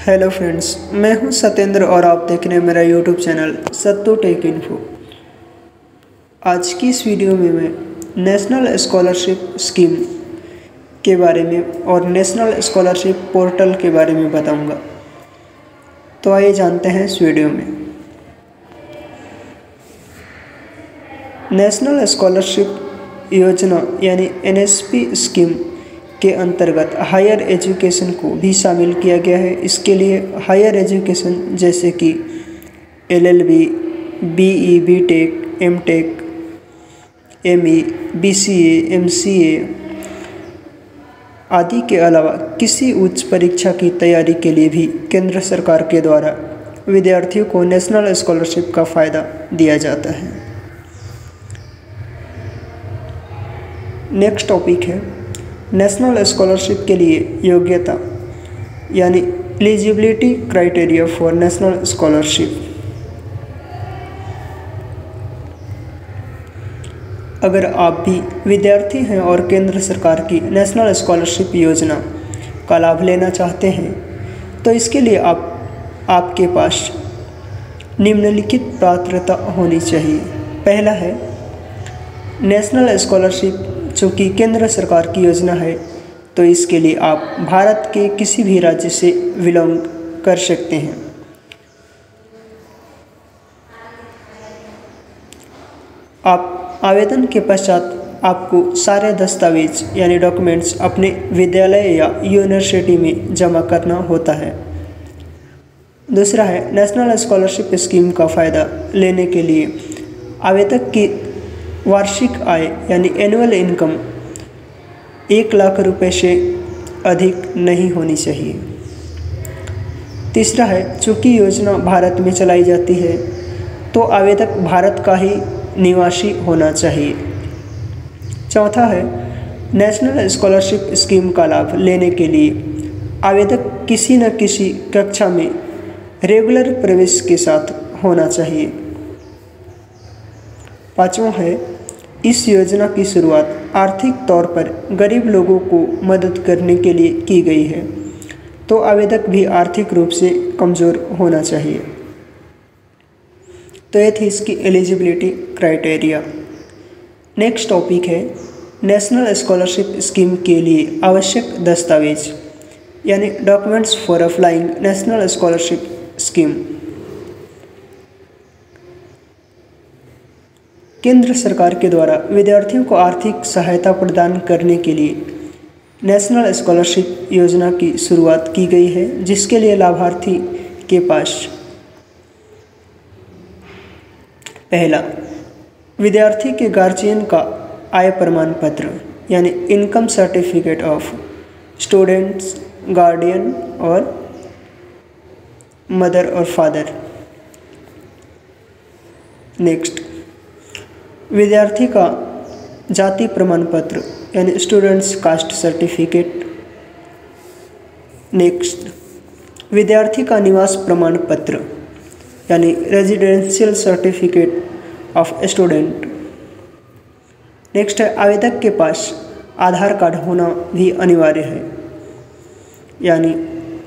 Hello friends, मैं हूं सत्येंद्र और आप देख रहे हैं मेरा यूट्यूब चैनल सत्तू टेक इन्फो। आज की इस वीडियो में मैं नेशनल स्कॉलरशिप स्कीम के बारे में और नेशनल स्कॉलरशिप पोर्टल के बारे में बताऊंगा। तो आइए जानते हैं इस वीडियो में। नेशनल स्कॉलरशिप योजना यानी एनएसपी स्कीम के अंतर्गत हायर एजुकेशन को भी शामिल किया गया है। इसके लिए हायर एजुकेशन जैसे कि LLB, BE, BTech, MTech, ME, BCA, MCA आदि के अलावा किसी उच्च परीक्षा की तैयारी के लिए भी केंद्र सरकार के द्वारा विद्यार्थियों को नेशनल स्कॉलरशिप का फ़ायदा दिया जाता है। नेक्स्ट टॉपिक है नेशनल स्कॉलरशिप के लिए योग्यता यानी eligibility criteria for national scholarship. अगर आप भी विद्यार्थी हैं और केंद्र सरकार की नेशनल स्कॉलरशिप योजना का लाभ लेना चाहते हैं तो इसके लिए आपके पास निम्नलिखित पात्रता होनी चाहिए। पहला है नेशनल स्कॉलरशिप, चूँकि केंद्र सरकार की योजना है तो इसके लिए आप भारत के किसी भी राज्य से बिलोंग कर सकते हैं। आप आवेदन के पश्चात आपको सारे दस्तावेज यानी डॉक्यूमेंट्स अपने विद्यालय या यूनिवर्सिटी में जमा करना होता है। दूसरा है नेशनल स्कॉलरशिप स्कीम का फ़ायदा लेने के लिए आवेदक की वार्षिक आय यानी एनुअल इनकम 1 लाख रुपए से अधिक नहीं होनी चाहिए। तीसरा है चूँकि योजना भारत में चलाई जाती है तो आवेदक भारत का ही निवासी होना चाहिए। चौथा है नेशनल स्कॉलरशिप स्कीम का लाभ लेने के लिए आवेदक किसी न किसी कक्षा में रेगुलर प्रवेश के साथ होना चाहिए। पाँचवां है इस योजना की शुरुआत आर्थिक तौर पर गरीब लोगों को मदद करने के लिए की गई है तो आवेदक भी आर्थिक रूप से कमज़ोर होना चाहिए। तो ये थी इसकी एलिजिबिलिटी क्राइटेरिया। नेक्स्ट टॉपिक है नेशनल स्कॉलरशिप स्कीम के लिए आवश्यक दस्तावेज यानी documents for applying national scholarship scheme. केंद्र सरकार के द्वारा विद्यार्थियों को आर्थिक सहायता प्रदान करने के लिए नेशनल स्कॉलरशिप योजना की शुरुआत की गई है, जिसके लिए लाभार्थी के पास पहला विद्यार्थी के गार्जियन का आय प्रमाण पत्र यानी income certificate of students, guardian और मदर और फादर। नेक्स्ट विद्यार्थी का जाति प्रमाण पत्र यानी स्टूडेंट्स कास्ट सर्टिफिकेट। नेक्स्ट विद्यार्थी का निवास प्रमाण पत्र यानी residential certificate of student. Next है आवेदक के पास आधार कार्ड होना भी अनिवार्य है यानी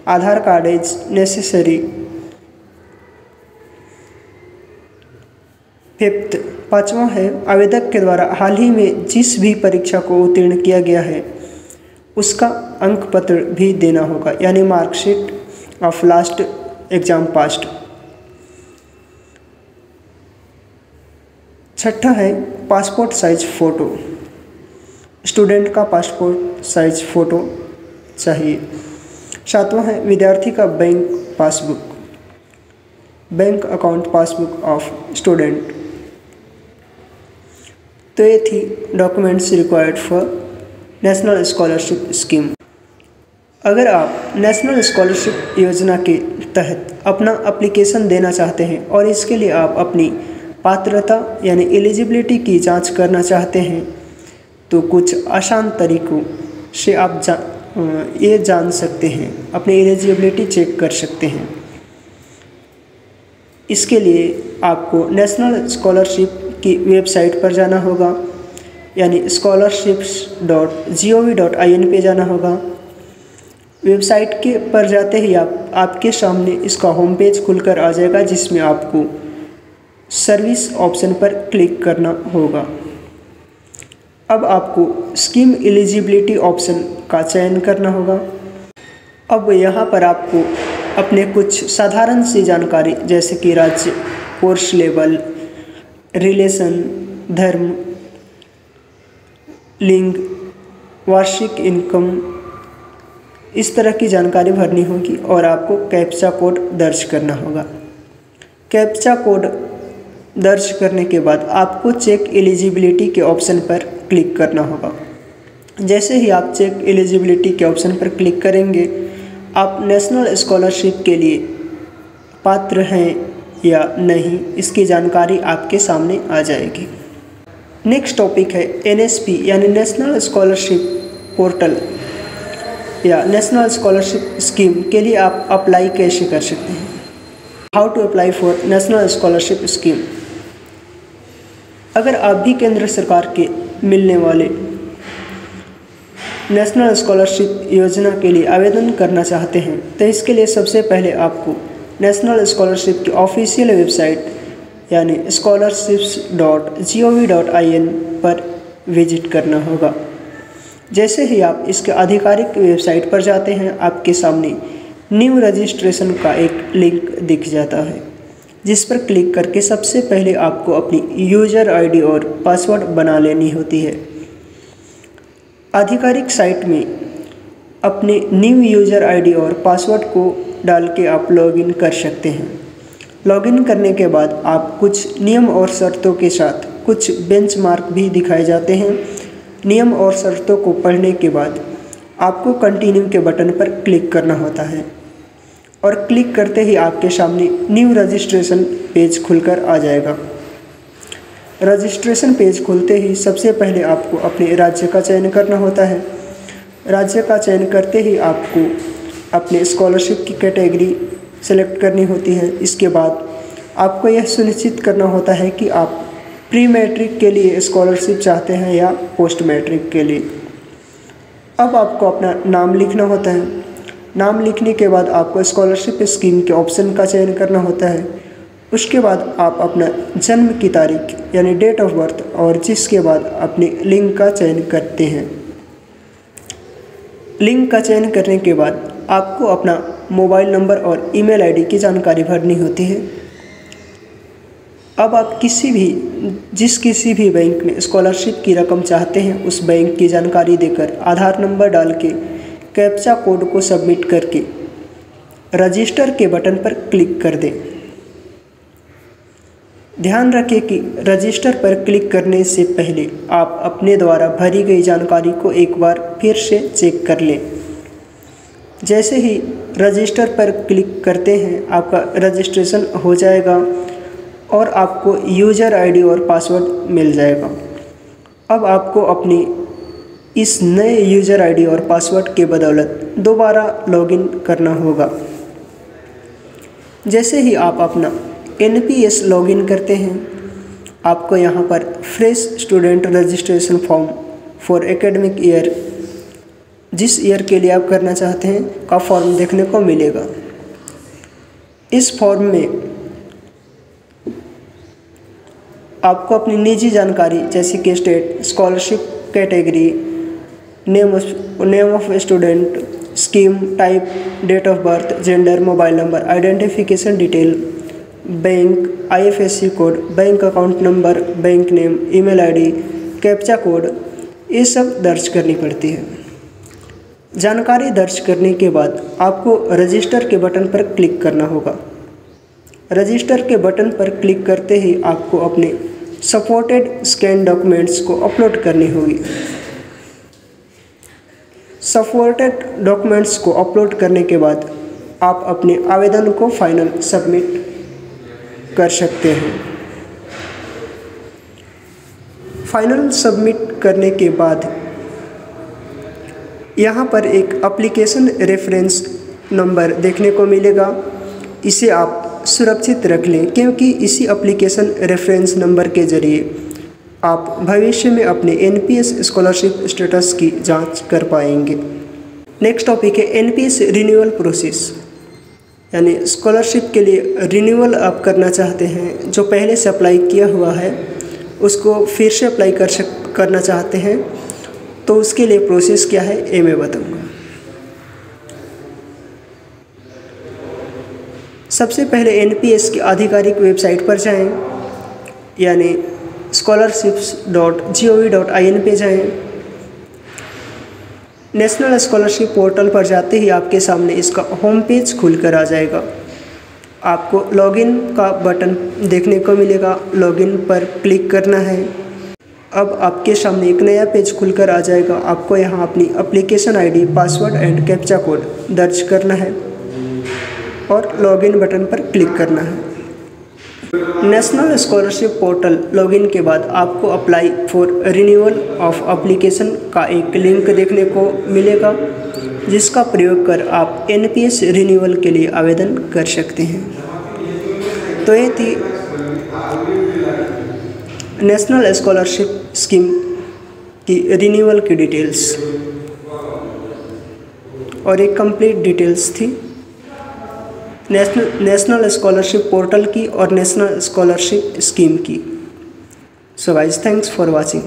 आधार कार्ड इज नेसेसरी। फिफ्थ पाँचवां है आवेदक के द्वारा हाल ही में जिस भी परीक्षा को उत्तीर्ण किया गया है उसका अंक पत्र भी देना होगा यानी marksheet of last exam passed. छठा है पासपोर्ट साइज फ़ोटो, स्टूडेंट का पासपोर्ट साइज फ़ोटो चाहिए। सातवां है विद्यार्थी का bank passbook, bank account passbook of student. तो ये थी documents required for national scholarship scheme. अगर आप नेशनल स्कॉलरशिप योजना के तहत अपना एप्लीकेशन देना चाहते हैं और इसके लिए आप अपनी पात्रता यानी एलिजिबिलिटी की जांच करना चाहते हैं तो कुछ आसान तरीकों से आप ये जान सकते हैं, अपनी एलिजिबिलिटी चेक कर सकते हैं। इसके लिए आपको नेशनल स्कॉलरशिप की वेबसाइट पर जाना होगा यानी scholarships.gov.in पे जाना होगा। वेबसाइट के पर जाते ही आप आपके सामने इसका होम पेज खुलकर आ जाएगा, जिसमें आपको सर्विस ऑप्शन पर क्लिक करना होगा। अब आपको स्कीम एलिजिबिलिटी ऑप्शन का चयन करना होगा। अब यहाँ पर आपको अपने कुछ साधारण सी जानकारी जैसे कि राज्य, कोर्स लेवल, रिलेशन, धर्म, लिंग, वार्षिक इनकम, इस तरह की जानकारी भरनी होगी और आपको कैप्चा कोड दर्ज करना होगा। कैप्चा कोड दर्ज करने के बाद आपको चेक एलिजिबिलिटी के ऑप्शन पर क्लिक करना होगा। जैसे ही आप चेक एलिजिबिलिटी के ऑप्शन पर क्लिक करेंगे, आप नेशनल स्कॉलरशिप के लिए पात्र हैं या नहीं, इसकी जानकारी आपके सामने आ जाएगी। नेक्स्ट टॉपिक है NSP यानी नेशनल स्कॉलरशिप पोर्टल या नेशनल स्कॉलरशिप स्कीम के लिए आप अप्लाई कैसे कर सकते हैं। How to apply for national scholarship scheme. अगर आप भी केंद्र सरकार के मिलने वाले नेशनल स्कॉलरशिप योजना के लिए आवेदन करना चाहते हैं, तो इसके लिए सबसे पहले आपको नेशनल स्कॉलरशिप की ऑफिशियल वेबसाइट यानी scholarships.gov.in पर विजिट करना होगा। जैसे ही आप इसके आधिकारिक वेबसाइट पर जाते हैं, आपके सामने न्यू रजिस्ट्रेशन का एक लिंक दिख जाता है, जिस पर क्लिक करके सबसे पहले आपको अपनी यूज़र आईडी और पासवर्ड बना लेनी होती है। आधिकारिक साइट में अपने न्यू यूज़र आईडी और पासवर्ड को डाल के आप लॉगिन कर सकते हैं। लॉगिन करने के बाद आप कुछ नियम और शर्तों के साथ कुछ बेंचमार्क भी दिखाए जाते हैं। नियम और शर्तों को पढ़ने के बाद आपको कंटिन्यू के बटन पर क्लिक करना होता है और क्लिक करते ही आपके सामने न्यू रजिस्ट्रेशन पेज खुलकर आ जाएगा। रजिस्ट्रेशन पेज खुलते ही सबसे पहले आपको अपने राज्य का चयन करना होता है। राज्य का चयन करते ही आपको अपने स्कॉलरशिप की कैटेगरी सेलेक्ट करनी होती है। इसके बाद आपको यह सुनिश्चित करना होता है कि आप प्री मैट्रिक के लिए स्कॉलरशिप चाहते हैं या पोस्ट मैट्रिक के लिए। अब आपको अपना नाम लिखना होता है। नाम लिखने के बाद आपको स्कॉलरशिप स्कीम के ऑप्शन का चयन करना होता है। उसके बाद आप अपना जन्म की तारीख यानी डेट ऑफ बर्थ और जिसके बाद अपने लिंग का चयन करते हैं। लिंग का चयन करने के बाद आपको अपना मोबाइल नंबर और ईमेल आईडी की जानकारी भरनी होती है। अब आप किसी भी बैंक में स्कॉलरशिप की रकम चाहते हैं, उस बैंक की जानकारी देकर आधार नंबर डाल के कैप्चा कोड को सबमिट करके रजिस्टर के बटन पर क्लिक कर दें। ध्यान रखें कि रजिस्टर पर क्लिक करने से पहले आप अपने द्वारा भरी गई जानकारी को एक बार फिर से चेक कर लें। जैसे ही रजिस्टर पर क्लिक करते हैं, आपका रजिस्ट्रेशन हो जाएगा और आपको यूज़र आईडी और पासवर्ड मिल जाएगा। अब आपको अपनी इस नए यूज़र आईडी और पासवर्ड के बदौलत दोबारा लॉगिन करना होगा। जैसे ही आप अपना NPS लॉगिन करते हैं, आपको यहाँ पर fresh student registration form for academic year, जिस ईयर के लिए आप करना चाहते हैं, का फॉर्म देखने को मिलेगा। इस फॉर्म में आपको अपनी निजी जानकारी जैसे कि state, scholarship category, name of student, scheme type, date of birth, gender, mobile number, identification detail, bank, IFSC code, bank account number, bank name, email ID, captcha code, ये सब दर्ज करनी पड़ती है। जानकारी दर्ज करने के बाद आपको रजिस्टर के बटन पर क्लिक करना होगा। रजिस्टर के बटन पर क्लिक करते ही आपको अपने सपोर्टेड स्कैन डॉक्यूमेंट्स को अपलोड करनी होगी। सपोर्टेड डॉक्यूमेंट्स को अपलोड करने के बाद आप अपने आवेदन को फाइनल सबमिट कर सकते हैं। फाइनल सबमिट करने के बाद यहाँ पर एक एप्लीकेशन रेफरेंस नंबर देखने को मिलेगा। इसे आप सुरक्षित रख लें, क्योंकि इसी एप्लीकेशन रेफरेंस नंबर के ज़रिए आप भविष्य में अपने NPS स्कॉलरशिप स्टेटस की जांच कर पाएंगे। नेक्स्ट टॉपिक है NPS रिन्यूअल प्रोसेस। यानी स्कॉलरशिप के लिए रिन्यूअल आप करना चाहते हैं, जो पहले से अप्लाई किया हुआ है उसको फिर से अप्लाई करना चाहते हैं, तो उसके लिए प्रोसेस क्या है ये मैं बताऊँगा। सबसे पहले एनपीएस की आधिकारिक वेबसाइट पर जाएं, यानी scholarships.gov.in पे जाएं। नेशनल स्कॉलरशिप पोर्टल पर जाते ही आपके सामने इसका होम पेज खुलकर आ जाएगा। आपको लॉगिन का बटन देखने को मिलेगा, लॉगिन पर क्लिक करना है। अब आपके सामने एक नया पेज खुलकर आ जाएगा। आपको यहाँ अपनी application ID, password and captcha code दर्ज करना है और लॉगिन बटन पर क्लिक करना है। नेशनल स्कॉलरशिप पोर्टल लॉगिन के बाद आपको apply for renewal of application का एक लिंक देखने को मिलेगा, जिसका प्रयोग कर आप एनपीएस रिन्यूअल के लिए आवेदन कर सकते हैं। तो ये थी नेशनल स्कॉलरशिप स्कीम की रिन्यूअल की डिटेल्स और एक कंप्लीट डिटेल्स थी नेशनल स्कॉलरशिप पोर्टल की और नेशनल स्कॉलरशिप स्कीम की। So guys, thanks for watching.